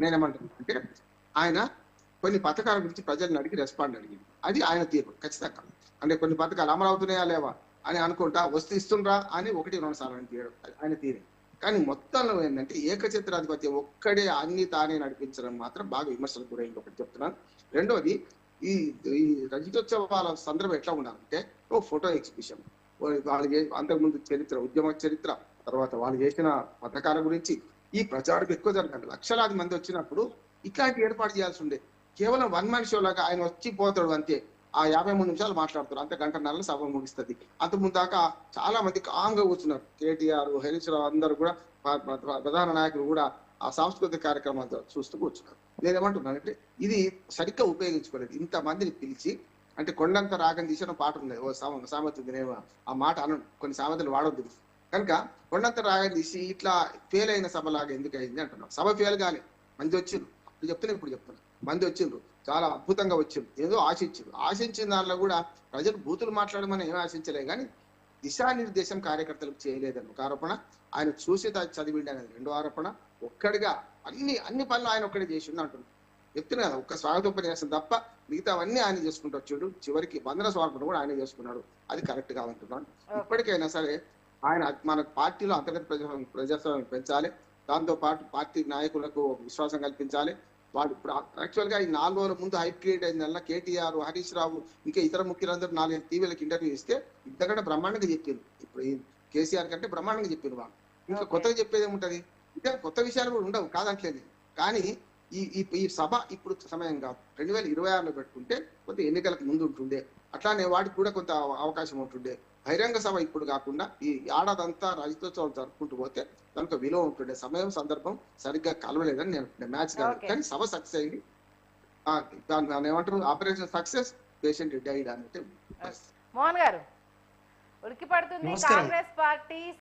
నేనేమంటున్నా అంటే ఆయన కొన్ని పథకాల గురించి ప్రజలను అడిగి రెస్పాండ్ అడిగింది. అది ఆయన తీర్పు ఖచ్చితంగా. అంటే కొన్ని పథకాలు అమలు అవుతున్నాయా లేవా అని అనుకుంటా వస్తే ఇస్తుండ్రా అని 1, 2 సార్లు అని తీయడం ఆయన తీరే. కానీ మొత్తంలో ఏంటంటే ఏకఛత్రాధిపత్యం ఒక్కడే అన్ని తానే నడిపించడం మాత్రం బాగా విమర్శలకు గురైంది ఒకటి చెప్తున్నాను. రెండోది ఈ ఈ రజతోత్సవాల సందర్భం ఎట్లా ఉండాలంటే ఓ ఫోటో ఎగ్జిబిషన్, వాళ్ళు అంతకుముందు చరిత్ర, ఉద్యమ చరిత్ర, తర్వాత వాళ్ళు చేసిన పథకాల గురించి ఈ ప్రచారం ఎక్కువ జరగాలి. లక్షలాది మంది వచ్చినప్పుడు ఇట్లాంటి ఏర్పాటు చేయాల్సి ఉండే. కేవలం వన్ మ్యాన్ షో లాగా ఆయన వచ్చి పోతాడు అంతే. ఆ 53 నిమిషాలు మాట్లాడుతారు అంతే, గంటన్నర సభ ముగిస్తుంది. అంతకుముందు దాకా చాలా మంది కాంగా కూర్చున్నారు. కేటీఆర్, హరీష్ రావు అందరూ కూడా ప్రధాన నాయకులు కూడా ఆ సాంస్కృతిక కార్యక్రమాలు చూస్తూ కూర్చున్నారు. నేనేమంటున్నానంటే ఇది సరిగ్గా ఉపయోగించుకోలేదు. ఇంతమందిని పిలిచి అంటే కొండంత రాగం తీసిన పాట ఉంది, ఓ సామెత ఉంది, నేను ఆ మాట అనను, కొన్ని సామెతలు వాడొద్దు కనుక. కొండంత రాగం తీసి ఇట్లా ఫెయిల్ అయిన సభలాగా ఎందుకు అయింది అంటున్నాం. సభ ఫెయిల్ కానీ మంది వచ్చిండ్రు, ఇప్పుడు చెప్తున్నా మంది వచ్చిండ్రు, చాలా అద్భుతంగా వచ్చిండ్రు, ఏదో ఆశించిన దానిలో కూడా ప్రజలు బూతులు మాట్లాడమని ఏం ఆశించలే కానీ దిశానిర్దేశం కార్యకర్తలకు చేయలేదని ఒక ఆరోపణ, ఆయన చూసి చదివిండి అనేది రెండో ఆరోపణ. ఒక్కడిగా అన్ని పనులు ఆయన ఒక్కడే చేసిండు అంటున్నాడు. చెప్తున్నా కదా, ఒక్క స్వాగతోపన్యాసం తప్ప మిగతావన్నీ ఆయన చేసుకుంటూ వచ్చాడు. చివరికి వందన స్వాగతం కూడా ఆయన చేసుకున్నాడు. అది కరెక్ట్ గా అంటున్నాడు. ఇప్పటికైనా సరే ఆయన మన పార్టీలో అంతర్గత ప్రజాస్వామ్యం పెంచాలి, దాంతో పాటు పార్టీ నాయకులకు విశ్వాసం కల్పించాలి. వాళ్ళు ఇప్పుడు యాక్చువల్ గా ఈ 4 రోజుల ముందు హైప్ క్రియేట్ అయిందల్లా కేటీఆర్, హరీష్ రావు ఇంకా ఇతర ముఖ్యులందరూ 4 టీవీలకు ఇంటర్వ్యూ ఇస్తే ఇంతకంటే బ్రహ్మాండంగా చెప్పారు. ఇప్పుడు ఈ కేసీఆర్ కంటే బ్రహ్మాండంగా చెప్పారు వాళ్ళు. ఇంకా కొత్తగా చెప్పేది ఏముంటది? ఇంకా కొత్త విషయాలు కూడా ఉండవు కాదంటలేదు. కానీ ఈ సభ ఇప్పుడు సమయం కాదు, 2026లో పెట్టుకుంటే కొంత ఎన్నికలకు ముందు ఉంటుండే, అట్లానే వాటికి కూడా కొంత అవకాశం ఉంటుండే. బహిరంగ సభ ఇప్పుడు కాకుండా ఈ ఏడాదంతా రజతోత్సవాలు జరుపుకుంటూ పోతే దానికి విలువ ఉంటుండే. సమయం సందర్భం సరిగ్గా కలవలేదని నేను మ్యాచ్ కాదు కానీ సభ సక్సెస్ అయింది. దాన్ని ఏమంటారు, ఆపరేషన్ సక్సెస్, పేషెంట్ డైడ్ అంటే. మోహన్ గారు, ఉలికి పడుతుంది కాంగ్రెస్ పార్టీ